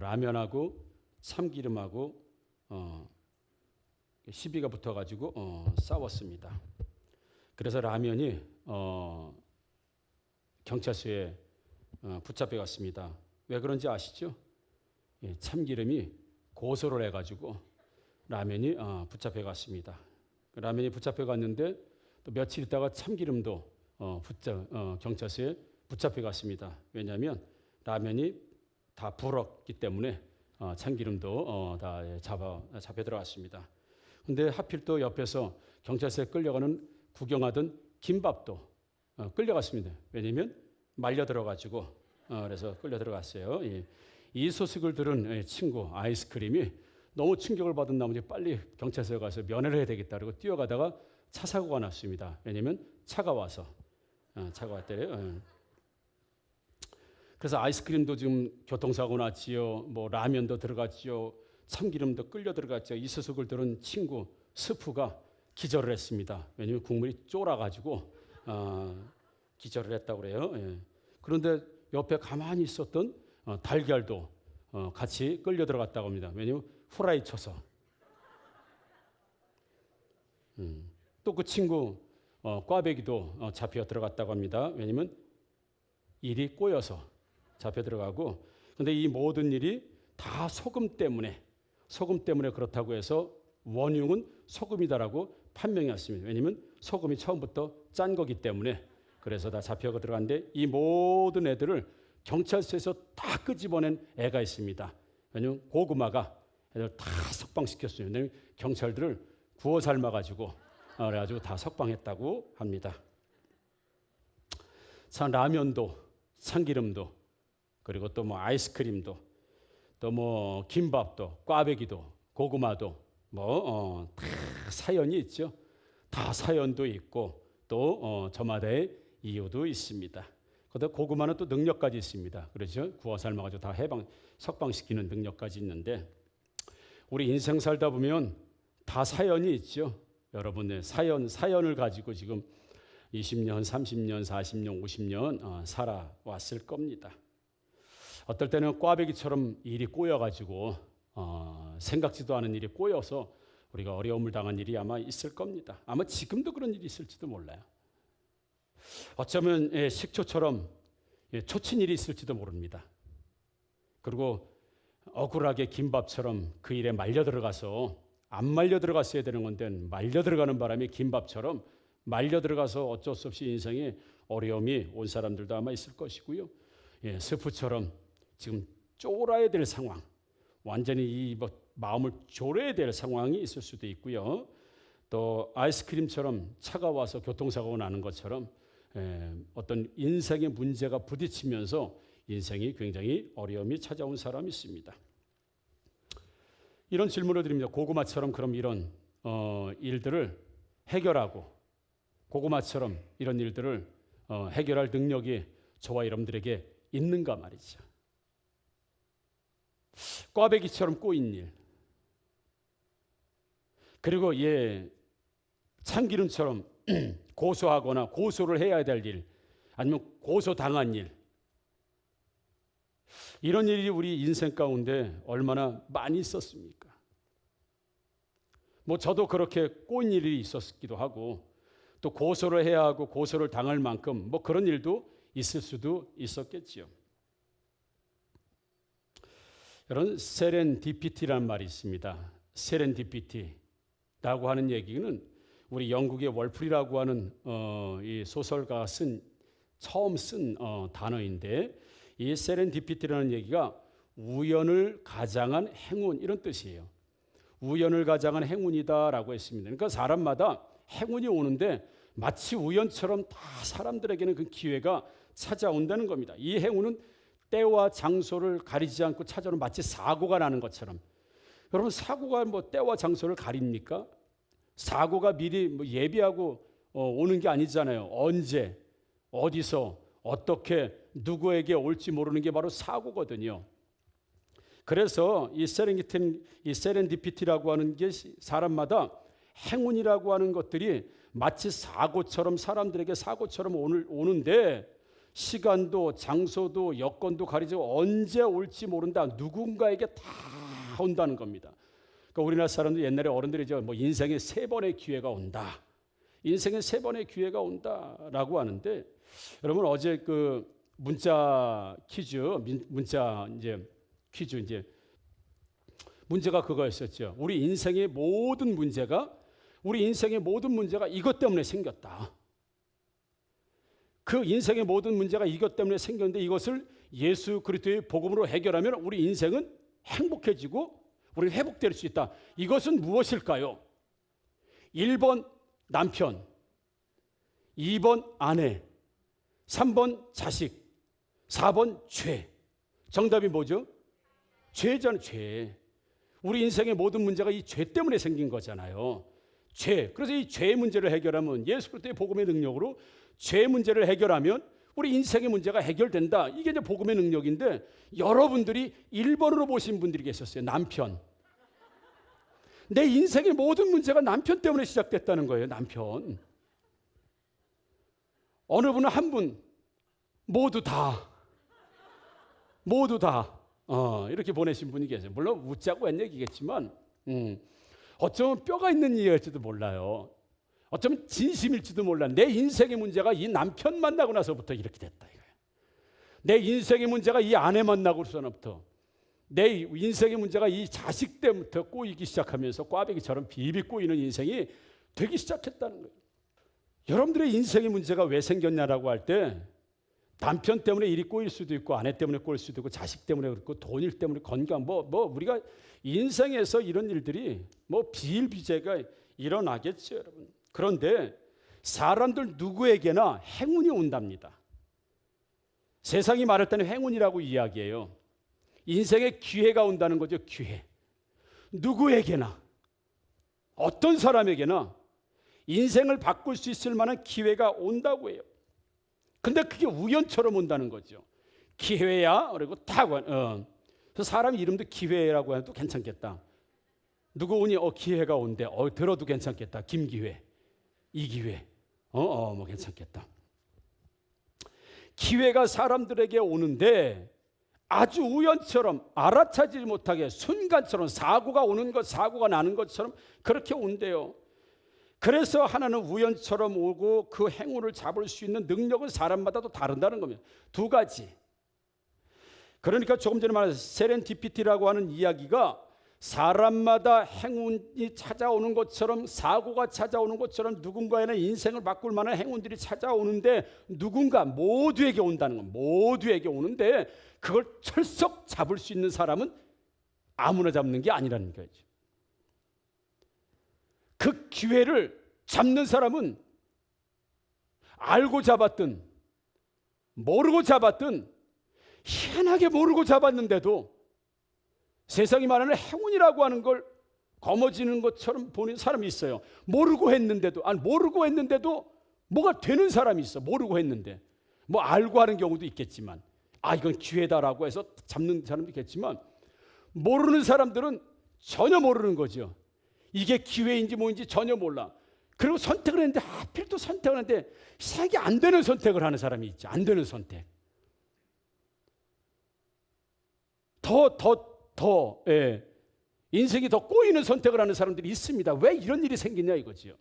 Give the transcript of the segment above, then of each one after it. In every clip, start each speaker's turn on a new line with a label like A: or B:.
A: 라면하고 참기름하고 시비가 붙어가지고 싸웠습니다. 그래서 라면이 경찰서에 붙잡혀 갔습니다. 왜 그런지 아시죠? 참기름이 고소를 해가지고 라면이 붙잡혀 갔습니다. 라면이 붙잡혀 갔는데 또 며칠 있다가 참기름도 경찰서에 붙잡혀 갔습니다. 왜냐하면 라면이 다 불었기 때문에 참기름도 다 잡혀 들어갔습니다. 근데 하필 또 옆에서 경찰서에 끌려가는 구경하던 김밥도 끌려갔습니다. 왜냐하면 말려 들어가지고 그래서 끌려 들어갔어요. 이 소식을 들은 친구 아이스크림이 너무 충격을 받은 나머지 빨리 경찰서에 가서 면회를 해야 되겠다 그러고 뛰어가다가 차 사고가 났습니다. 왜냐하면 차가 왔대요. 그래서 아이스크림도 지금 교통사고 났지요. 뭐 라면도 들어갔지요. 참기름도 끌려 들어갔죠. 이 소식을 들은 친구 스프가 기절을 했습니다. 왜냐하면 국물이 쫄아가지고 기절을 했다고 그래요. 그런데 옆에 가만히 있었던 달걀도 같이 끌려 들어갔다고 합니다. 왜냐하면 후라이 쳐서. 또 그 친구 꽈배기도 잡혀 들어갔다고 합니다. 왜냐하면 일이 꼬여서 잡혀 들어가고, 근데 이 모든 일이 다 소금 때문에 그렇다고 해서 원흉은 소금이다라고 판명했습니다. 왜냐하면 소금이 처음부터 짠 거기 때문에. 그래서 다 잡혀 들어갔는데 이 모든 애들을 경찰서에서 다 끄집어낸 애가 있습니다. 왜냐하면 고구마가 애들 다 석방시켰어요. 왜냐하면 경찰들을 구워 삶아가지고 그래가지고 다 석방했다고 합니다. 참 라면도 참기름도 그리고 또 뭐 아이스크림도 또 뭐 김밥도 꽈배기도 고구마도 다 사연이 있죠. 다 사연도 있고 또 저마다의 이유도 있습니다. 그런데 고구마는 또 능력까지 있습니다. 그렇죠? 구워 삶아가지고 다 석방시키는 능력까지 있는데 우리 인생 살다 보면 다 사연이 있죠. 여러분의 사연을 가지고 지금 20년, 30년, 40년, 50년 살아왔을 겁니다. 어떨 때는 꽈배기처럼 일이 꼬여가지고 생각지도 않은 일이 꼬여서 우리가 어려움을 당한 일이 아마 있을 겁니다. 아마 지금도 그런 일이 있을지도 몰라요. 어쩌면 식초처럼 초친 일이 있을지도 모릅니다. 그리고 억울하게 김밥처럼 그 일에 말려 들어가서 안 말려 들어갔어야 되는 건데 말려 들어가는 바람에 김밥처럼 말려 들어가서 어쩔 수 없이 인생에 어려움이 온 사람들도 아마 있을 것이고요. 스프처럼 지금 쫄아야 될 상황, 완전히 이 마음을 졸여야 될 상황이 있을 수도 있고요. 또 아이스크림처럼 차가워서 교통사고가 나는 것처럼 어떤 인생의 문제가 부딪히면서 인생이 굉장히 어려움이 찾아온 사람이 있습니다. 이런 질문을 드립니다. 고구마처럼 그럼 이런 일들을 해결하고 고구마처럼 이런 일들을 해결할 능력이 저와 여러분들에게 있는가 말이죠. 꽈배기처럼 꼬인 일, 그리고 참기름처럼 고소하거나 고소를 해야 될 일, 아니면 고소당한 일, 이런 일이 우리 인생 가운데 얼마나 많이 있었습니까? 저도 그렇게 꼬인 일이 있었기도 하고 또 고소를 해야 하고 고소를 당할 만큼 그런 일도 있을 수도 있었겠지요. 여러분, 세렌디피티라는 말이 있습니다. 세렌디피티라고 하는 얘기는 우리 영국의 월프리라고 하는 이 소설가가 처음 쓴 단어인데, 이 세렌디피티라는 얘기가 우연을 가장한 행운, 이런 뜻이에요. 우연을 가장한 행운이다라고 했습니다. 그러니까 사람마다 행운이 오는데 마치 우연처럼 다 사람들에게는 그 기회가 찾아온다는 겁니다. 이 행운은 때와 장소를 가리지 않고 찾아오는, 마치 사고가 나는 것처럼. 여러분, 사고가 때와 장소를 가립니까? 사고가 미리 예비하고 오는 게 아니잖아요. 언제, 어디서, 어떻게, 누구에게 올지 모르는 게 바로 사고거든요. 그래서 이 세렌디피티라고 하는 게 사람마다 행운이라고 하는 것들이 마치 사고처럼, 사람들에게 사고처럼 오는데, 시간도 장소도 여건도 가리지 언제 올지 모른다. 누군가에게 다 온다는 겁니다. 그러니까 우리나라 사람들 옛날에 어른들이 뭐 인생에 3번의 기회가 온다. 인생에 3번의 기회가 온다라고 하는데 여러분 어제 그 문자 퀴즈 문제가 그거였었죠. 우리 인생의 모든 문제가 이것 때문에 생겼다. 그 인생의 모든 문제가 이것 때문에 생겼는데 이것을 예수 그리스도의 복음으로 해결하면 우리 인생은 행복해지고 우리는 회복될 수 있다. 이것은 무엇일까요? 1번 남편, 2번 아내, 3번 자식, 4번 죄. 정답이 뭐죠? 죄잖아요. 죄. 우리 인생의 모든 문제가 이 죄 때문에 생긴 거잖아요. 죄. 그래서 이 죄 문제를 해결하면 예수 그리스도의 복음의 능력으로 죄 문제를 해결하면 우리 인생의 문제가 해결된다. 이게 이제 복음의 능력인데 여러분들이 1번으로 보신 분들이 계셨어요. 남편. 내 인생의 모든 문제가 남편 때문에 시작됐다는 거예요. 남편. 어느 분은 한 분 모두 다 이렇게 보내신 분이 계세요. 물론 웃자고 한 얘기겠지만 어쩌면 뼈가 있는 이야기일지도 몰라요. 어쩌면 진심일지도 몰라. 내 인생의 문제가 이 남편 만나고 나서부터 이렇게 됐다 이거예요. 내 인생의 문제가 이 아내 만나고서부터, 내 인생의 문제가 이 자식 때부터 꼬이기 시작하면서 꽈배기처럼 비비 꼬이는 인생이 되기 시작했다는 거예요. 여러분들의 인생의 문제가 왜 생겼냐라고 할 때 남편 때문에 일이 꼬일 수도 있고 아내 때문에 꼬일 수도 있고 자식 때문에 그렇고 돈일 때문에 건강 우리가 인생에서 이런 일들이 비일비재가 일어나겠죠, 여러분. 그런데 사람들 누구에게나 행운이 온답니다. 세상이 말할 때는 행운이라고 이야기해요. 인생에 기회가 온다는 거죠. 기회. 누구에게나 어떤 사람에게나 인생을 바꿀 수 있을 만한 기회가 온다고 해요. 근데 그게 우연처럼 온다는 거죠. 기회야 그리고 그래서 사람 이름도 기회라고 해도 괜찮겠다. 누구 오니 기회가 온대. 들어도 괜찮겠다. 김기회, 이기회. 괜찮겠다. 기회가 사람들에게 오는데 아주 우연처럼 알아차지지 못하게 순간처럼 사고가 나는 것처럼 그렇게 온대요. 그래서 하나는 우연처럼 오고 그 행운을 잡을 수 있는 능력은 사람마다 또 다른다는 겁니다. 2가지. 그러니까 조금 전에 말한 세렌디피티라고 하는 이야기가 사람마다 행운이 찾아오는 것처럼 사고가 찾아오는 것처럼 누군가에는 인생을 바꿀 만한 행운들이 찾아오는데 모두에게 온다는 건 모두에게 오는데 그걸 철썩 잡을 수 있는 사람은 아무나 잡는 게 아니라는 거죠. 그 기회를 잡는 사람은 알고 잡았든 모르고 잡았든 희한하게 모르고 잡았는데도 세상이 말하는 행운이라고 하는 걸 거머쥐는 것처럼 보는 사람이 있어요. 모르고 했는데도 뭐가 되는 사람이 있어. 모르고 했는데 알고 하는 경우도 있겠지만 이건 기회다라고 해서 잡는 사람도 있겠지만 모르는 사람들은 전혀 모르는 거죠. 이게 기회인지 뭐인지 전혀 몰라. 그리고 선택을 했는데 하필 또 선택을 하는데 이상하게 안 되는 선택을 하는 사람이 있죠. 안 되는 선택. 인생이 더 꼬이는 선택을 하는 사람들이 있습니다. 왜 이런 일이 생기냐 이거지요.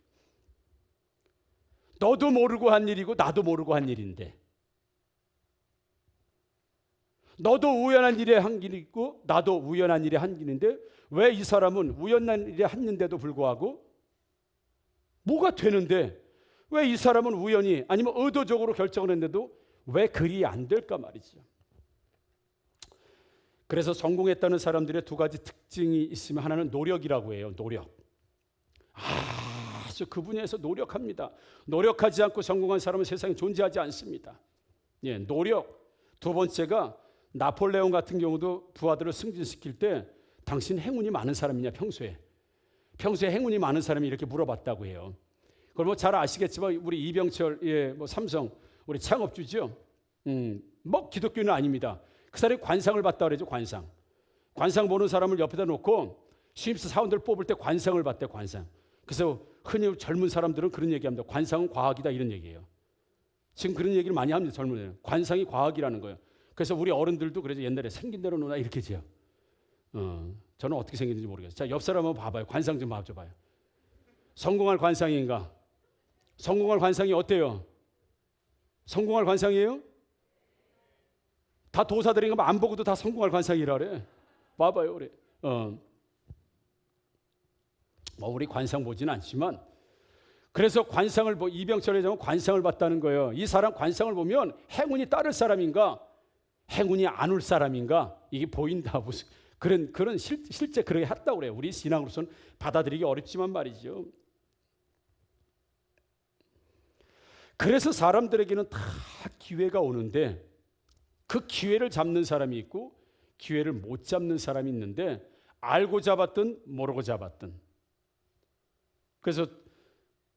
A: 너도 모르고 한 일이고 나도 모르고 한 일인데, 너도 우연한 일에 한 일이고 나도 우연한 일에 한 일인데 왜 이 사람은 우연한 일에 했는데도 불구하고 뭐가 되는데 왜 이 사람은 우연히 아니면 의도적으로 결정을 했는데도 왜 그리 안 될까 말이죠. 그래서 성공했다는 사람들의 2가지 특징이 있으면 하나는 노력이라고 해요. 노력. 아주 그 분야에서 노력합니다. 노력하지 않고 성공한 사람은 세상에 존재하지 않습니다. 노력. 2번째가 나폴레옹 같은 경우도 부하들을 승진시킬 때 당신 행운이 많은 사람이냐 평소에 행운이 많은 사람이 이렇게 물어봤다고 해요. 그걸 잘 아시겠지만 우리 이병철 삼성 우리 창업주죠. 기독교는 아닙니다. 그 사람이 관상을 봤다 그러죠. 관상 보는 사람을 옆에다 놓고 신입사 사원들 뽑을 때 관상을 봤대. 관상. 그래서 흔히 젊은 사람들은 그런 얘기합니다. 관상은 과학이다 이런 얘기예요. 지금 그런 얘기를 많이 합니다. 젊은 애들. 관상이 과학이라는 거예요. 그래서 우리 어른들도 그래서 옛날에 생긴 대로 노나 이렇게 지요. 저는 어떻게 생겼는지 모르겠어요. 자, 옆 사람 한번 봐봐요. 관상 좀 봐줘봐요. 성공할 관상인가? 성공할 관상이 어때요? 성공할 관상이에요? 다 도사들인가 안 보고도 다 성공할 관상이라 그래. 봐봐요, 그래. 우리 관상 보지는 않지만, 그래서 관상을 이병철 회장은 관상을 봤다는 거예요. 이 사람 관상을 보면 행운이 따를 사람인가, 행운이 안 올 사람인가 이게 보인다. 무슨 그런 실제 그렇게 했다고 그래요. 우리 신앙으로서는 받아들이기 어렵지만 말이죠. 그래서 사람들에게는 다 기회가 오는데 그 기회를 잡는 사람이 있고 기회를 못 잡는 사람이 있는데 알고 잡았든 모르고 잡았든. 그래서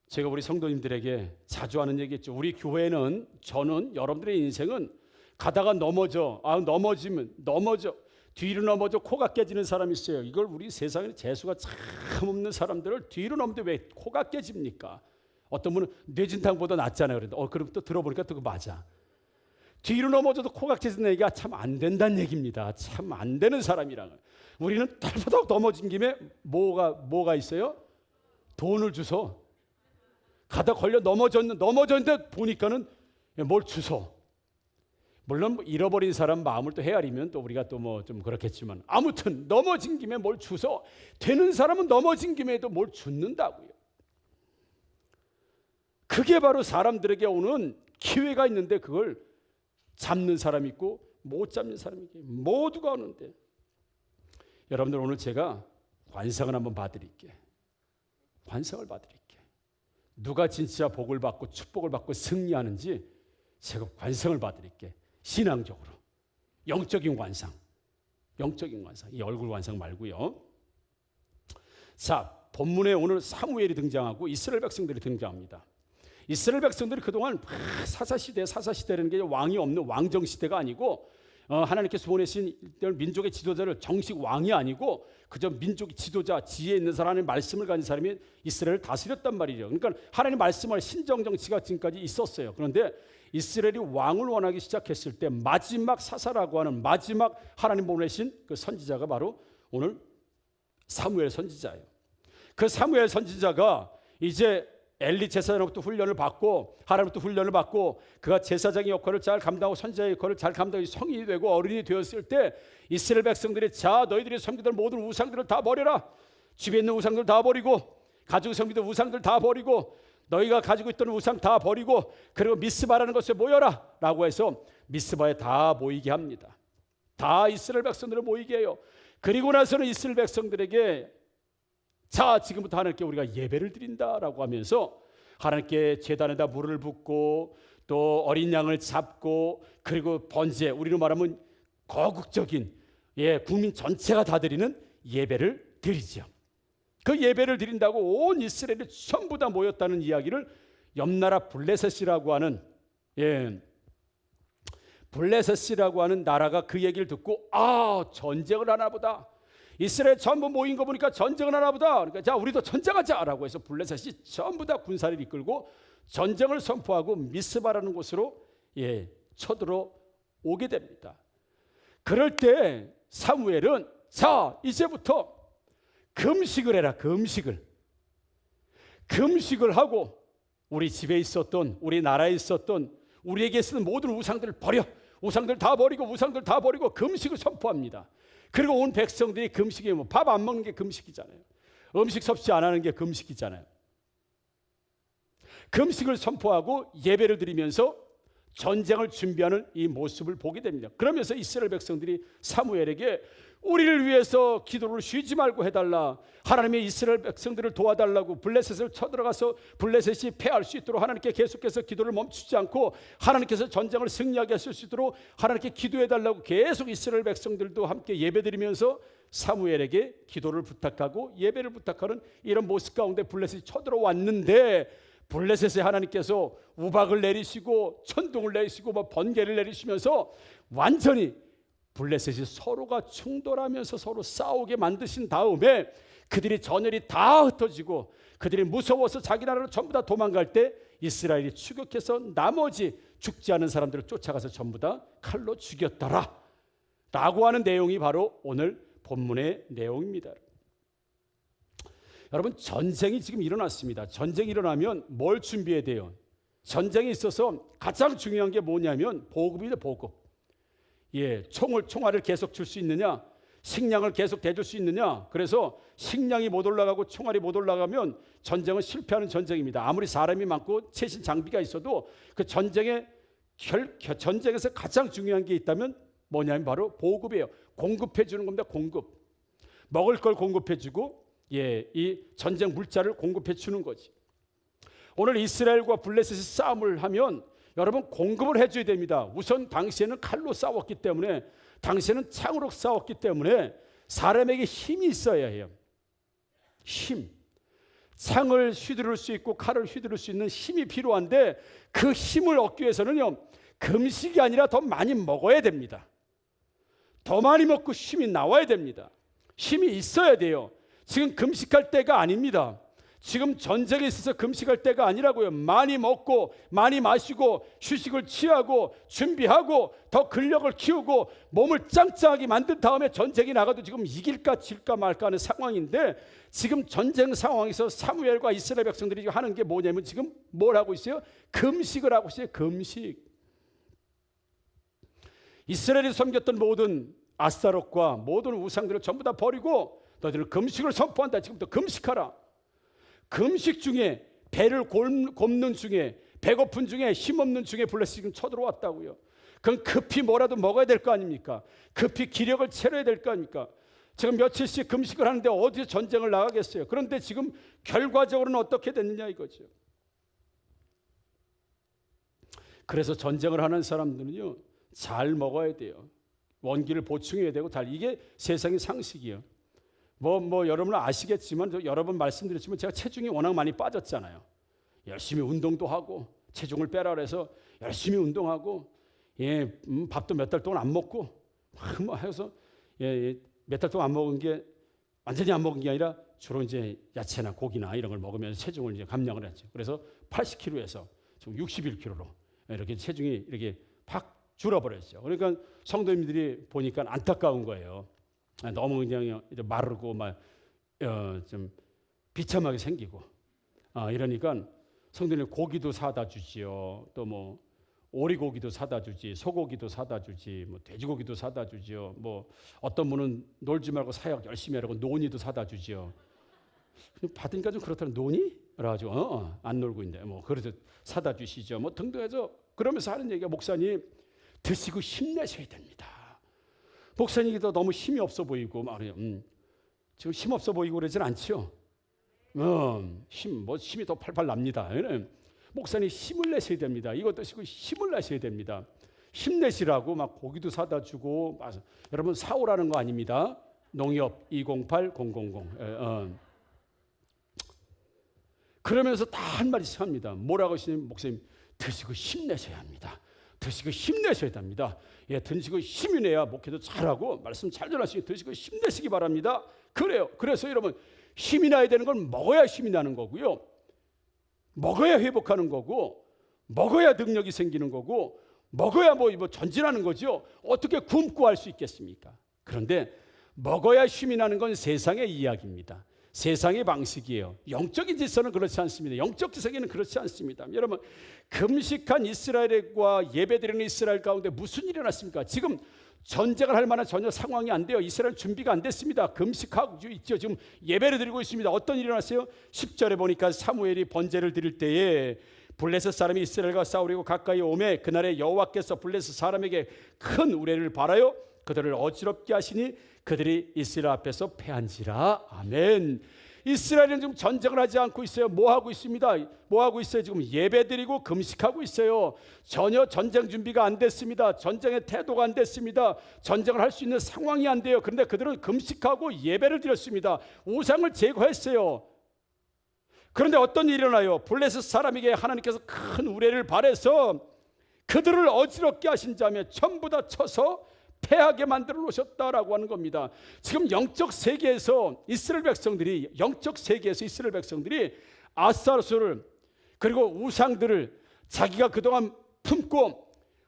A: 제가 우리 성도님들에게 자주 하는 얘기겠죠. 우리 교회는, 저는, 여러분들의 인생은 가다가 넘어져. 넘어지면 넘어져. 뒤로 넘어져 코가 깨지는 사람이 있어요. 이걸 우리 세상에 재수가 참 없는 사람들을 뒤로 넘는데 왜 코가 깨집니까? 어떤 분은 뇌진탕보다 낫잖아요. 그런데 그럼 또 들어보니까 또 그거 맞아. 뒤로 넘어져도 코가 깨지는 얘기가 참 안 된다는 얘기입니다. 참 안 되는 사람이랑. 우리는 떨어덕 넘어진 김에 뭐가 있어요? 돈을 주소. 가다 걸려 넘어졌는데 보니까는 뭘 주소. 물론 잃어버린 사람 마음을 또 헤아리면 또 우리가 또 뭐 좀 그렇겠지만 아무튼 넘어진 김에 뭘 주소. 되는 사람은 넘어진 김에도 뭘 줍는다고요. 그게 바로 사람들에게 오는 기회가 있는데 그걸 잡는 사람이 있고 못 잡는 사람이 있고 모두가 오는데, 여러분들 오늘 제가 관상을 한번 봐드릴게. 관상을 봐드릴게. 누가 진짜 복을 받고 축복을 받고 승리하는지 제가 관상을 봐드릴게. 신앙적으로 영적인 관상, 영적인 관상. 이 얼굴 관상 말고요. 자, 본문에 오늘 사무엘이 등장하고 이스라엘 백성들이 등장합니다. 이스라엘 백성들이 그동안 사사시대라는 게 왕이 없는 왕정시대가 아니고 하나님께서 보내신 민족의 지도자를 정식 왕이 아니고 그저 민족의 지도자, 지혜 있는 사람의 말씀을 가진 사람이 이스라엘을 다스렸단 말이죠. 그러니까 하나님 말씀을 신정정치가 지금까지 있었어요. 그런데 이스라엘이 왕을 원하기 시작했을 때 마지막 사사라고 하는 마지막 하나님 보내신 그 선지자가 바로 오늘 사무엘 선지자예요. 그 사무엘 선지자가 이제 엘리 제사장으로부터 훈련을 받고 하나님부터 훈련을 받고 그가 제사장의 역할을 잘 감당하고 선지자의 역할을 잘 감당하고 성인이 되고 어른이 되었을 때 이스라엘 백성들이 자 너희들이 섬기던 모든 우상들을 다 버려라. 집에 있는 우상들 다 버리고 가지고 섬기던 우상들 다 버리고 너희가 가지고 있던 우상 다 버리고 그리고 미스바라는 곳에 모여라 라고 해서 미스바에 다 모이게 합니다. 다 이스라엘 백성들을 모이게 해요. 그리고 나서는 이스라엘 백성들에게 자 지금부터 하나님께 우리가 예배를 드린다라고 하면서 하나님께 제단에다 물을 붓고 또 어린 양을 잡고 그리고 번제, 우리로 말하면 거국적인 국민 전체가 다 드리는 예배를 드리죠. 그 예배를 드린다고 온 이스라엘이 전부 다 모였다는 이야기를 옆나라 블레셋이라고 하는 블레셋이라고 하는 나라가 그 얘기를 듣고 전쟁을 하나 보다. 이스라엘 전부 모인 거 보니까 전쟁을 하나 보다. 그러니까 자 우리도 전쟁하자라고 해서 블레셋이 전부 다 군사를 이끌고 전쟁을 선포하고 미스바라는 곳으로 쳐들어 오게 됩니다. 그럴 때 사무엘은 자 이제부터 금식을 해라. 금식을 하고 우리 집에 있었던 우리 나라에 있었던 우리에게 쓰는 모든 우상들을 버려. 우상들 다 버리고 금식을 선포합니다. 그리고 온 백성들이 금식이 밥 안 먹는 게 금식이잖아요. 음식 섭취 안 하는 게 금식이잖아요. 금식을 선포하고 예배를 드리면서 전쟁을 준비하는 이 모습을 보게 됩니다. 그러면서 이스라엘 백성들이 사무엘에게 우리를 위해서 기도를 쉬지 말고 해달라. 하나님의 이스라엘 백성들을 도와달라고 블레셋을 쳐들어가서 블레셋이 패할 수 있도록 하나님께 계속해서 기도를 멈추지 않고 하나님께서 전쟁을 승리하게 하실 수 있도록 하나님께 기도해달라고 계속 이스라엘 백성들도 함께 예배드리면서 사무엘에게 기도를 부탁하고 예배를 부탁하는 이런 모습 가운데 블레셋이 쳐들어왔는데 블레셋에 하나님께서 우박을 내리시고 천둥을 내리시고 번개를 내리시면서 완전히 블레셋이 서로가 충돌하면서 서로 싸우게 만드신 다음에 그들이 전열이 다 흩어지고 그들이 무서워서 자기 나라로 전부 다 도망갈 때 이스라엘이 추격해서 나머지 죽지 않은 사람들을 쫓아가서 전부 다 칼로 죽였더라 라고 하는 내용이 바로 오늘 본문의 내용입니다. 여러분, 전쟁이 지금 일어났습니다. 전쟁이 일어나면 뭘 준비해야 돼요? 전쟁에 있어서 가장 중요한 게 뭐냐면 보급입니다. 보급. 총알을 계속 줄 수 있느냐, 식량을 계속 대줄 수 있느냐. 그래서 식량이 못 올라가고 총알이 못 올라가면 전쟁은 실패하는 전쟁입니다. 아무리 사람이 많고 최신 장비가 있어도 그 전쟁에서 가장 중요한 게 있다면 뭐냐면 바로 보급이에요. 공급해 주는 겁니다. 공급. 먹을 걸 공급해 주고 이 전쟁 물자를 공급해 주는 거지. 오늘 이스라엘과 블레셋이 싸움을 하면 여러분 공급을 해줘야 됩니다. 우선 당시에는 칼로 싸웠기 때문에, 당시에는 창으로 싸웠기 때문에 사람에게 힘이 있어야 해요. 힘. 창을 휘두를 수 있고 칼을 휘두를 수 있는 힘이 필요한데, 그 힘을 얻기 위해서는요, 금식이 아니라 더 많이 먹어야 됩니다. 더 많이 먹고 힘이 나와야 됩니다. 힘이 있어야 돼요. 지금 금식할 때가 아닙니다. 지금 전쟁에 있어서 금식할 때가 아니라고요. 많이 먹고 많이 마시고 휴식을 취하고 준비하고 더 근력을 키우고 몸을 짱짱하게 만든 다음에 전쟁이 나가도 지금 이길까 질까 말까 하는 상황인데, 지금 전쟁 상황에서 사무엘과 이스라엘 백성들이 하는 게 뭐냐면 지금 뭘 하고 있어요? 금식을 하고 있어요. 금식. 이스라엘이 섬겼던 모든 아스타롯과 모든 우상들을 전부 다 버리고 너희들은 금식을 선포한다. 지금부터 금식하라. 금식 중에, 배를 곪는 중에, 배고픈 중에, 힘없는 중에 블레셋이 지금 쳐들어왔다고요. 그럼 급히 뭐라도 먹어야 될 거 아닙니까? 급히 기력을 채워야 될 거 아닙니까? 지금 며칠씩 금식을 하는데 어디에 전쟁을 나가겠어요? 그런데 지금 결과적으로는 어떻게 됐느냐 이거죠. 그래서 전쟁을 하는 사람들은요, 잘 먹어야 돼요. 원기를 보충해야 되고 이게 세상의 상식이에요. 여러분은 아시겠지만, 여러 번 말씀드렸지만 제가 체중이 워낙 많이 빠졌잖아요. 열심히 운동도 하고 체중을 빼라 그래서 열심히 운동하고 밥도 몇 달 동안 안 먹고 해서 몇 달 동안 안 먹은 게 완전히 안 먹은 게 아니라 주로 이제 야채나 고기나 이런 걸 먹으면서 체중을 이제 감량을 했죠. 그래서 80kg에서 지금 61kg로 이렇게 체중이 이렇게 팍 줄어버렸죠. 그러니까 성도님들이 보니까 안타까운 거예요. 너무 그냥 마르고 좀 비참하게 생기고 이러니까 성도님 고기도 사다 주지요. 또 오리고기도 사다 주지, 소고기도 사다 주지, 돼지고기도 사다 주지요. 어떤 분은 놀지 말고 사역 열심히 하라고 논이도 사다 주지요. 받으니까 좀 그렇다는 논이? 그래가지고 안 놀고 있는데 그래서 사다 주시죠. 등등 해서 그러면서 하는 얘기가, 목사님 드시고 힘내셔야 됩니다. 목사님도 너무 힘이 없어 보이고 말이에요. 지금 힘 없어 보이고 그러진 않죠. 힘이 더 팔팔 납니다. 목사님 힘을 내셔야 됩니다. 이거 드시고 힘을 내셔야 됩니다. 힘내시라고 고기도 사다 주고. 여러분 사오라는 거 아닙니다. 농협 208000. 그러면서 다 한 마디씩 합니다. 뭐라고 하시냐면, 목사님 드시고 힘내셔야 합니다. 드시고 힘내셔야 됩니다. 드시고 힘이 내야 목회도 잘하고 말씀 잘 전하시고 드시고 힘내시기 바랍니다. 그래요. 그래서 여러분, 힘이 나야 되는 건 먹어야 힘이 나는 거고요. 먹어야 회복하는 거고, 먹어야 능력이 생기는 거고, 먹어야 전진하는 거죠. 어떻게 굶고 할 수 있겠습니까? 그런데 먹어야 힘이 나는 건 세상의 이야기입니다. 세상의 방식이에요. 영적인 질서는 그렇지 않습니다. 영적 세계는 그렇지 않습니다. 여러분, 금식한 이스라엘과 예배드리는 이스라엘 가운데 무슨 일이 일어났습니까? 지금 전쟁을 할 만한 전혀 상황이 안 돼요. 이스라엘 준비가 안 됐습니다. 금식하고 있죠. 지금 예배를 드리고 있습니다. 어떤 일이 일어났어요? 10절에 보니까 사무엘이 번제를 드릴 때에 블레셋 사람이 이스라엘과 싸우려고 가까이 오매 그날에 여호와께서 블레셋 사람에게 큰 우레를 발하여 그들을 어지럽게 하시니 그들이 이스라엘 앞에서 패한지라. 아멘. 이스라엘은 지금 전쟁을 하지 않고 있어요. 뭐 하고 있습니다? 뭐 하고 있어요? 지금 예배드리고 금식하고 있어요. 전혀 전쟁 준비가 안 됐습니다. 전쟁의 태도가 안 됐습니다. 전쟁을 할 수 있는 상황이 안 돼요. 그런데 그들은 금식하고 예배를 드렸습니다. 우상을 제거했어요. 그런데 어떤 일이 일어나요? 블레셋 사람에게 하나님께서 큰 우레를 발해서 그들을 어지럽게 하신 자며 전부 다 쳐서 패하게 만들어 놓으셨다라고 하는 겁니다. 지금 영적 세계에서 이스라엘 백성들이 아스타로스를 그리고 우상들을 자기가 그동안 품고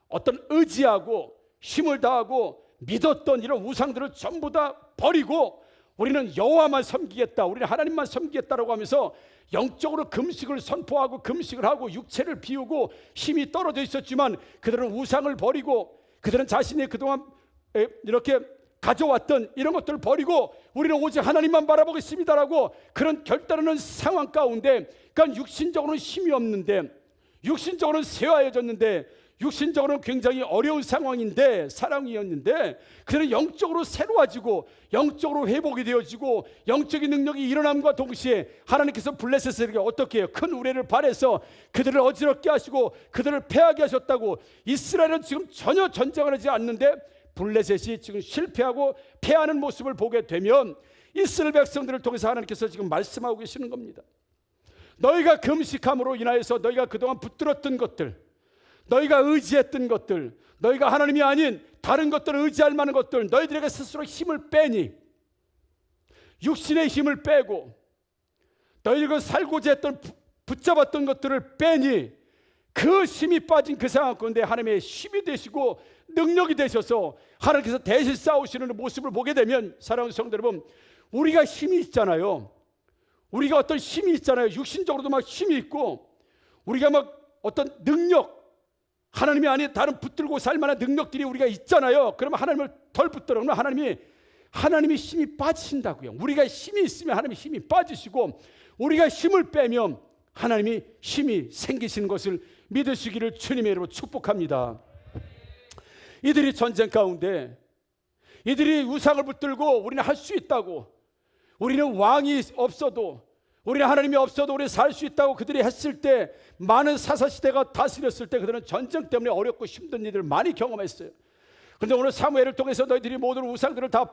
A: 어떤 의지하고 힘을 다하고 믿었던 이런 우상들을 전부 다 버리고 우리는 여호와만 섬기겠다, 우리는 하나님만 섬기겠다라고 하면서 영적으로 금식을 선포하고 금식을 하고 육체를 비우고 힘이 떨어져 있었지만 그들은 우상을 버리고 그들은 자신이 그동안 이렇게 가져왔던 이런 것들을 버리고 우리는 오직 하나님만 바라보겠습니다라고 그런 결단하는 상황 가운데, 그러니까 육신적으로는 힘이 없는데, 육신적으로는 쇠화해졌는데, 육신적으로는 굉장히 어려운 상황인데, 사랑이었는데 그들은 영적으로 새로워지고 영적으로 회복이 되어지고 영적인 능력이 일어남과 동시에 하나님께서 블레셋에게 어떻게 해요? 큰 우레를 발해서 그들을 어지럽게 하시고 그들을 패하게 하셨다고. 이스라엘은 지금 전혀 전쟁을 하지 않는데 블레셋이 지금 실패하고 패하는 모습을 보게 되면 이스라엘 백성들을 통해서 하나님께서 지금 말씀하고 계시는 겁니다. 너희가 금식함으로 인하여서 너희가 그동안 붙들었던 것들, 너희가 의지했던 것들, 너희가 하나님이 아닌 다른 것들을 의지할 만한 것들, 너희들에게 스스로 힘을 빼니, 육신의 힘을 빼고 너희가 살고자 했던 붙잡았던 것들을 빼니, 그 힘이 빠진 그 상황 가운데 하나님의 힘이 되시고 능력이 되셔서 하나님께서 대신 싸우시는 모습을 보게 되면, 사랑하는 성도 여러분, 우리가 힘이 있잖아요. 우리가 어떤 힘이 있잖아요. 육신적으로도 막 힘이 있고 우리가 막 어떤 능력, 하나님이 아닌 다른 붙들고 살 만한 능력들이 우리가 있잖아요. 그러면 하나님을 덜 붙들어 그러면 하나님이 힘이 빠지신다고요. 우리가 힘이 있으면 하나님이 힘이 빠지시고 우리가 힘을 빼면 하나님이 힘이 생기시는 것을 믿으시기를 주님의 이름으로 축복합니다. 이들이 전쟁 가운데 이들이 우상을 붙들고 우리는 할 수 있다고, 우리는 왕이 없어도, 우리는 하나님이 없어도 우리는 살 수 있다고 그들이 했을 때, 많은 사사시대가 다스렸을 때 그들은 전쟁 때문에 어렵고 힘든 일을 많이 경험했어요. 그런데 오늘 사무엘을 통해서 너희들이 모든 우상들을 다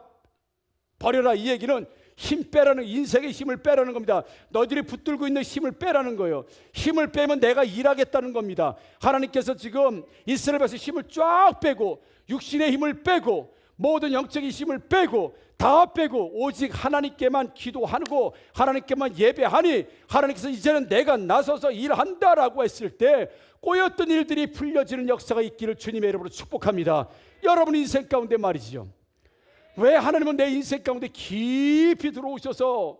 A: 버려라, 이 얘기는 힘 빼라는, 인생의 힘을 빼라는 겁니다. 너희들이 붙들고 있는 힘을 빼라는 거예요. 힘을 빼면 내가 일하겠다는 겁니다. 하나님께서 지금 이스라엘에서 힘을 쫙 빼고 육신의 힘을 빼고 모든 영적인 힘을 빼고 다 빼고 오직 하나님께만 기도하고 하나님께만 예배하니 하나님께서 이제는 내가 나서서 일한다라고 했을 때 꼬였던 일들이 풀려지는 역사가 있기를 주님의 이름으로 축복합니다. 여러분 인생 가운데 말이죠, 왜 하나님은 내 인생 가운데 깊이 들어오셔서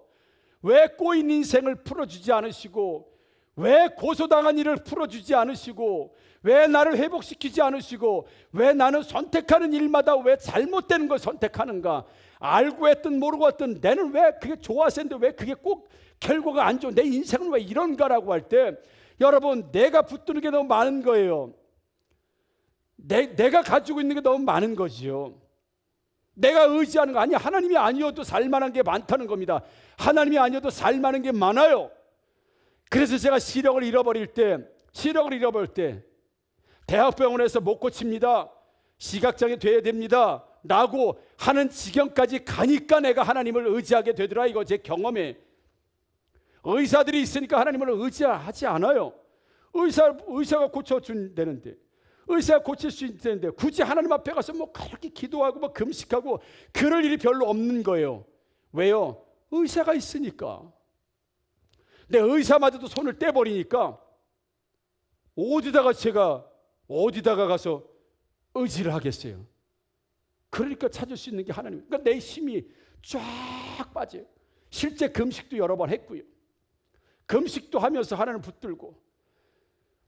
A: 왜 꼬인 인생을 풀어주지 않으시고, 왜 고소당한 일을 풀어주지 않으시고, 왜 나를 회복시키지 않으시고, 왜 나는 선택하는 일마다 왜 잘못되는 걸 선택하는가? 알고 했든 모르고 했든 내는 왜 그게 좋아서 했는데 왜 그게 꼭 결과가 안 좋아? 내 인생은 왜 이런가라고 할 때, 여러분 내가 붙드는 게 너무 많은 거예요. 내가 가지고 있는 게 너무 많은 거지요. 내가 의지하는 거 아니야. 하나님이 아니어도 살만한 게 많다는 겁니다. 하나님이 아니어도 살만한 게 많아요. 그래서 제가 시력을 잃어버릴 때 대학병원에서 못 고칩니다, 시각장애 돼야 됩니다 라고 하는 지경까지 가니까 내가 하나님을 의지하게 되더라. 이거 제 경험에. 의사들이 있으니까 하나님을 의지하지 않아요. 의사가 고쳐준다는데, 의사가 고칠 수 있는데 굳이 하나님 앞에 가서 뭐 그렇게 기도하고 뭐 금식하고 그럴 일이 별로 없는 거예요. 왜요? 의사가 있으니까. 내 의사마저도 손을 떼버리니까 어디다가 가서 의지를 하겠어요. 그러니까 찾을 수 있는 게 하나님. 그러니까 내 힘이 쫙 빠져요. 실제 금식도 여러 번 했고요. 금식도 하면서 하나님을 붙들고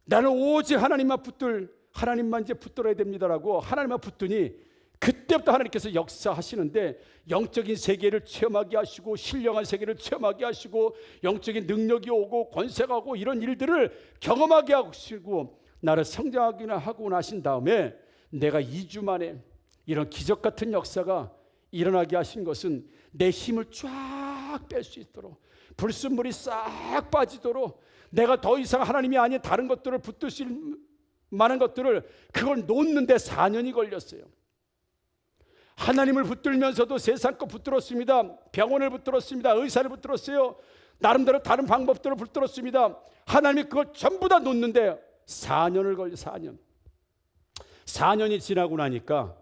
A: 나는 오직 하나님만 이제 붙들어야 됩니다라고 하나님만 붙더니 그때부터 하나님께서 역사하시는데 영적인 세계를 체험하게 하시고 신령한 세계를 체험하게 하시고 영적인 능력이 오고 권세가 오고 이런 일들을 경험하게 하시고 나를 성장하기나 하고 나신 다음에 내가 2주 만에 이런 기적 같은 역사가 일어나게 하신 것은 내 힘을 쫙 뺄 수 있도록, 불순물이 싹 빠지도록, 내가 더 이상 하나님이 아닌 다른 것들을 붙들 수 있는 많은 것들을 그걸 놓는데 4년이 걸렸어요. 하나님을 붙들면서도 세상 거 붙들었습니다. 병원을 붙들었습니다. 의사를 붙들었어요. 나름대로 다른 방법들을 붙들었습니다. 하나님이 그걸 전부 다 놓는데 4년을 걸려. 4년이 지나고 나니까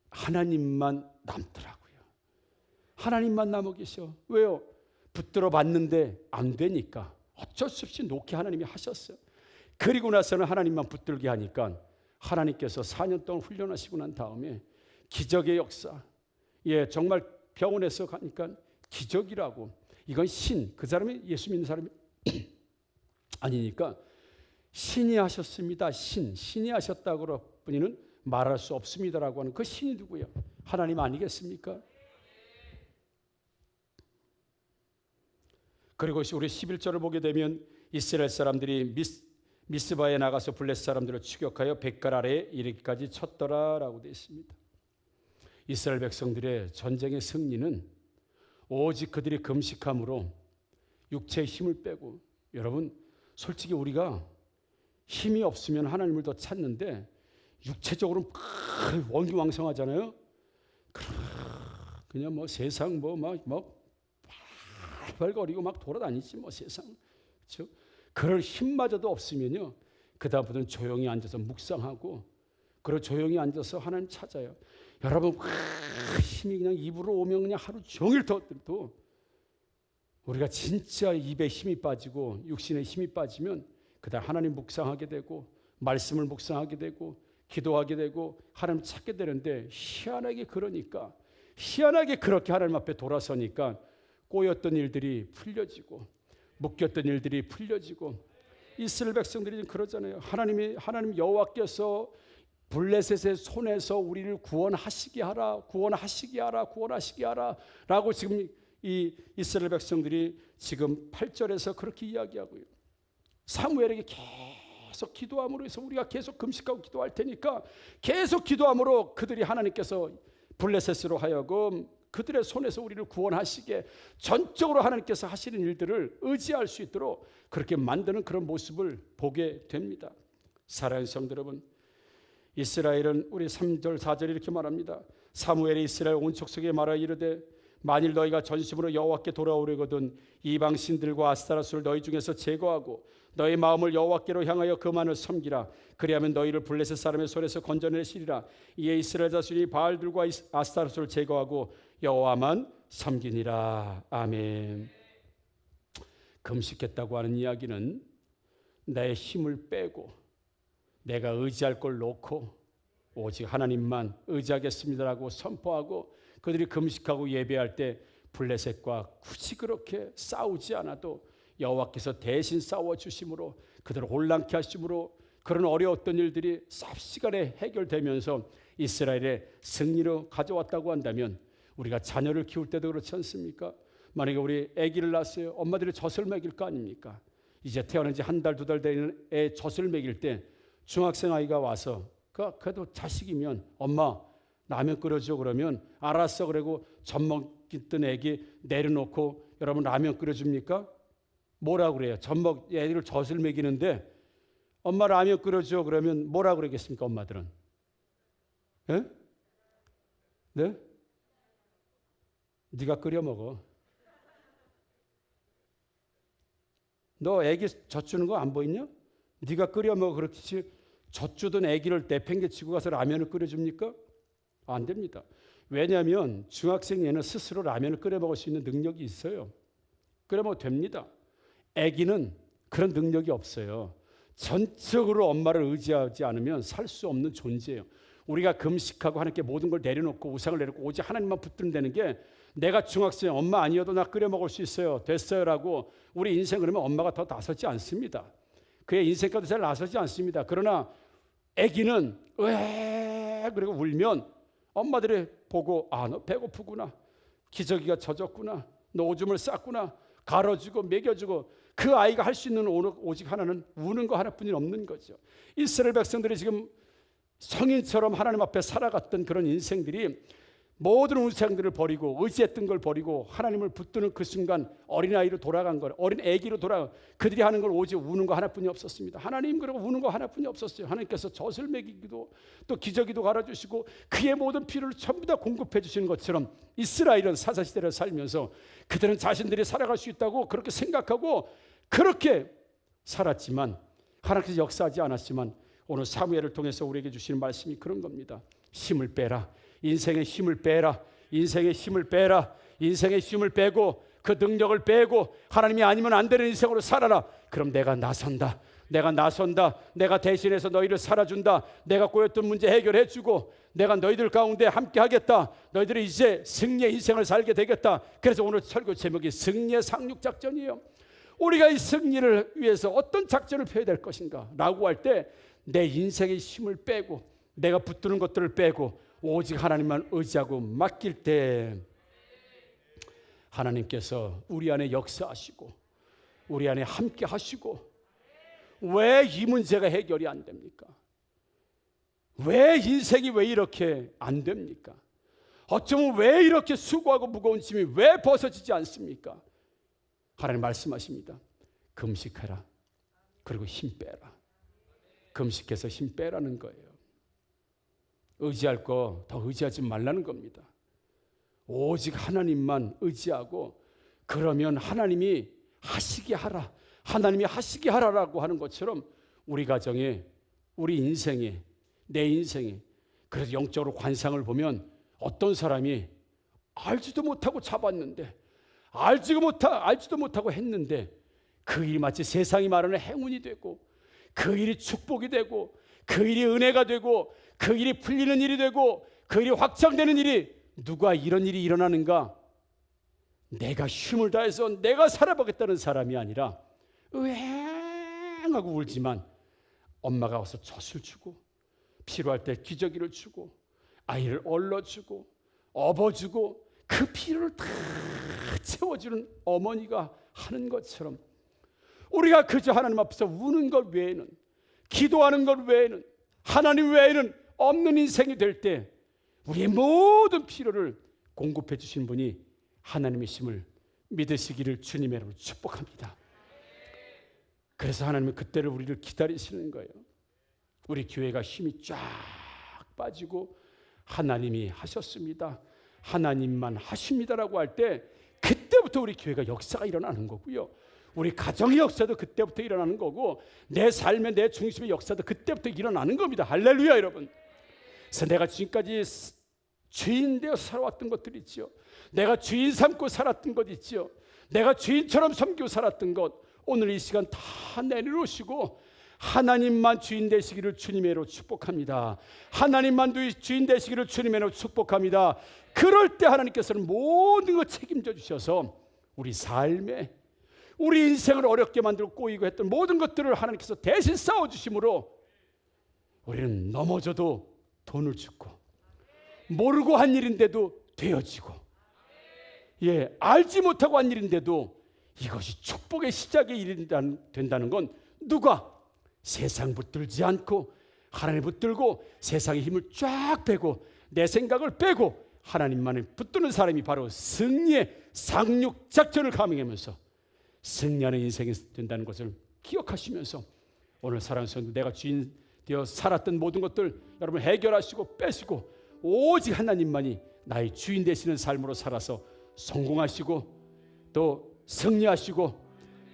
A: 하나님만 남더라고요. 하나님만 남아 계셔. 왜요? 붙들어 봤는데 안 되니까 어쩔 수 없이 놓게 하나님이 하셨어요. 그리고 나서는 하나님만 붙들게 하니까 하나님께서 4년 동안 훈련하시고 난 다음에 기적의 역사, 정말 병원에서 가니까 기적이라고, 이건 그 사람이 예수 믿는 사람이 아니니까 신이 하셨습니다. 신이 하셨다고 뿐이는 말할 수 없습니다라고 하는 그 신이 누구예요? 하나님 아니겠습니까? 그리고 우리 11절을 보게 되면 이스라엘 사람들이 미스바에 나가서 블레셋 사람들을 추격하여 뱃갈 아래에 이르기까지 쳤더라라고 되어 있습니다. 이스라엘 백성들의 전쟁의 승리는 오직 그들이 금식함으로 육체의 힘을 빼고, 여러분 솔직히 우리가 힘이 없으면 하나님을 더 찾는데 육체적으로 원기왕성하잖아요. 그냥 뭐 세상 막 발발거리고 막 돌아다니지 뭐 세상. 그렇죠? 그럴 힘마저도 없으면요, 그 다음부터는 조용히 앉아서 묵상하고, 그리고 조용히 앉아서 하나님 찾아요. 여러분 힘이 그냥 입으로 오면 그냥 하루 종일 더 우리가 진짜 입에 힘이 빠지고 육신에 힘이 빠지면 그다음 하나님 묵상하게 되고 말씀을 묵상하게 되고 기도하게 되고 하나님 찾게 되는데, 희한하게 그렇게 하나님 앞에 돌아서니까 꼬였던 일들이 풀려지고 묶였던 일들이 풀려지고, 이스라엘 백성들이 그러잖아요. 하나님 여호와께서 블레셋의 손에서 우리를 구원하시게 하라 라고 지금 이 이스라엘 백성들이 지금 8절에서 그렇게 이야기하고요. 사무엘에게 계속 기도함으로 해서 우리가 계속 금식하고 기도할 테니까 계속 기도함으로 그들이 하나님께서 블레셋으로 하여금 그들의 손에서 우리를 구원하시게 전적으로 하나님께서 하시는 일들을 의지할 수 있도록 그렇게 만드는 그런 모습을 보게 됩니다. 사랑하는 성도 여러분, 이스라엘은 우리 3절 4절 이렇게 말합니다. 사무엘이 이스라엘 온 족속에 말하여 이르되 만일 너희가 전심으로 여호와께 돌아오려거든 이방 신들과 아스타로스를 너희 중에서 제거하고 너희 마음을 여호와께로 향하여 그만을 섬기라. 그리하면 너희를 블레셋 사람의 손에서 건져내시리라. 이에 이스라엘 자손이 바알들과 아스타로스를 제거하고 여호와만 섬기니라. 아멘. 금식했다고 하는 이야기는 내 힘을 빼고 내가 의지할 걸 놓고 오직 하나님만 의지하겠습니다라고 선포하고, 그들이 금식하고 예배할 때 블레셋과 굳이 그렇게 싸우지 않아도 여호와께서 대신 싸워주심으로 그들을 혼란케 하심으로 그런 어려웠던 일들이 삽시간에 해결되면서 이스라엘의 승리로 가져왔다고 한다면, 우리가 자녀를 키울 때도 그렇지 않습니까? 만약에 우리 아기를 낳았어요. 엄마들이 젖을 먹일 거 아닙니까? 이제 태어난 지 한 달, 두 달 되는 애 젖을 먹일 때 중학생 아이가 와서 그래도 자식이면 엄마 라면 끓여줘 그러면 알았어 그러고 젖 먹던 애기 내려놓고 여러분 라면 끓여줍니까? 뭐라고 그래요? 애들 젖을 먹이는데 엄마 라면 끓여줘 그러면 뭐라고 그러겠습니까? 엄마들은 네? 네? 네가 끓여 먹어. 너 애기 젖 주는 거 안 보이냐? 네가 끓여 먹어. 그렇지 젖 주던 애기를 내팽개치고 가서 라면을 끓여줍니까? 안 됩니다. 왜냐하면 중학생에는 스스로 라면을 끓여 먹을 수 있는 능력이 있어요. 끓여 먹어도 됩니다. 애기는 그런 능력이 없어요. 전적으로 엄마를 의지하지 않으면 살 수 없는 존재예요. 우리가 금식하고 하나님께 모든 걸 내려놓고 우상을 내려놓고 오직 하나님만 붙들면 되는 게, 내가 중학생 엄마 아니어도 나 끓여 먹을 수 있어요 됐어요라고 우리 인생 그러면 엄마가 더 나서지 않습니다. 그의 인생과도 잘 나서지 않습니다. 그러나 아기는 왜 그리고 울면 엄마들이 보고 너 배고프구나, 기저귀가 젖었구나, 너 오줌을 쌌구나, 갈아주고 먹여주고, 그 아이가 할 수 있는 오직 하나는 우는 거 하나뿐이 없는 거죠. 이스라엘 백성들이 지금 성인처럼 하나님 앞에 살아갔던 그런 인생들이 모든 우상들을 버리고 의지했던 걸 버리고 하나님을 붙드는 그 순간 어린아이로 돌아간 거예요. 어린 아기로 돌아간, 그들이 하는 걸 오직 우는 거 하나뿐이 없었습니다. 하나님 그리고 우는 거 하나뿐이 없었어요. 하나님께서 젖을 먹이기도 또 기저귀도 갈아주시고 그의 모든 필요를 전부 다 공급해 주시는 것처럼 이스라엘은 사사시대를 살면서 그들은 자신들이 살아갈 수 있다고 그렇게 생각하고 그렇게 살았지만 하나님께서 역사하지 않았지만 오늘 사무엘을 통해서 우리에게 주시는 말씀이 그런 겁니다. 힘을 빼라. 인생의 힘을 빼라. 인생의 힘을 빼라. 인생의 힘을 빼고 그 능력을 빼고 하나님이 아니면 안 되는 인생으로 살아라. 그럼 내가 나선다. 내가 나선다. 내가 대신해서 너희를 살아준다. 내가 꼬였던 문제 해결해주고 내가 너희들 가운데 함께 하겠다. 너희들이 이제 승리의 인생을 살게 되겠다. 그래서 오늘 설교 제목이 승리의 상륙작전이에요. 우리가 이 승리를 위해서 어떤 작전을 펴야 될 것인가 라고 할 때 내 인생의 힘을 빼고 내가 붙드는 것들을 빼고 오직 하나님만 의지하고 맡길 때 하나님께서 우리 안에 역사하시고 우리 안에 함께 하시고 왜 이 문제가 해결이 안 됩니까? 왜 인생이 왜 이렇게 안 됩니까? 어쩌면 왜 이렇게 수고하고 무거운 짐이 왜 벗어지지 않습니까? 하나님 말씀하십니다. 금식해라. 그리고 힘 빼라. 금식해서 힘 빼라는 거예요. 의지할 거 더 의지하지 말라는 겁니다. 오직 하나님만 의지하고 그러면 하나님이 하시게 하라. 하나님이 하시게 하라라고 하는 것처럼 우리 가정에 우리 인생에 내 인생에 그래서 영적으로 관상을 보면 어떤 사람이 알지도 못하고 잡았는데 알지도 못하고 했는데 그 일이 마치 세상이 말하는 행운이 되고 그 일이 축복이 되고 그 일이 은혜가 되고 그 일이 풀리는 일이 되고 그 일이 확장되는 일이 누가 이런 일이 일어나는가? 내가 힘을 다해서 내가 살아보겠다는 사람이 아니라 으앵하고 울지만 엄마가 와서 젖을 주고 필요할 때 기저귀를 주고 아이를 얼러주고 업어주고 그 필요를 다 채워주는 어머니가 하는 것처럼 우리가 그저 하나님 앞에서 우는 것 외에는 기도하는 것 외에는 하나님 외에는 없는 인생이 될 때 우리의 모든 필요를 공급해 주신 분이 하나님이심을 믿으시기를 주님의 이름으로 축복합니다. 그래서 하나님은 그때를 우리를 기다리시는 거예요. 우리 교회가 힘이 쫙 빠지고 하나님이 하셨습니다. 하나님만 하십니다라고 할 때 그때부터 우리 교회가 역사가 일어나는 거고요. 우리 가정의 역사도 그때부터 일어나는 거고 내 삶의 내 중심의 역사도 그때부터 일어나는 겁니다. 할렐루야 여러분. 그래서 내가 지금까지 주인 되어 살아왔던 것들 있죠. 내가 주인 삼고 살았던 것 있죠. 내가 주인처럼 섬기고 살았던 것 오늘 이 시간 다 내려놓으시고 하나님만 주인 되시기를 주님의 이름으로 축복합니다. 하나님만 주인 되시기를 주님의 이름으로 축복합니다. 그럴 때 하나님께서는 모든 것 책임져 주셔서 우리 삶에 우리 인생을 어렵게 만들고 꼬이고 했던 모든 것들을 하나님께서 대신 싸워주심으로 우리는 넘어져도 돈을 주고 모르고 한 일인데도 되어지고 알지 못하고 한 일인데도 이것이 축복의 시작의 일이 된다는 건 누가 세상 붙들지 않고 하나님 붙들고 세상의 힘을 쫙 빼고 내 생각을 빼고 하나님만을 붙드는 사람이 바로 승리의 상륙작전을 감행하면서 승리하는 인생이 된다는 것을 기억하시면서 오늘 사랑하는 성도 내가 주인 되어 살았던 모든 것들 여러분 해결하시고 빼시고 오직 하나님만이 나의 주인 되시는 삶으로 살아서 성공하시고 또 승리하시고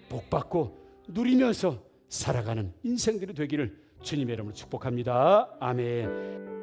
A: 복받고 누리면서 살아가는 인생들이 되기를 주님의 이름으로 축복합니다. 아멘.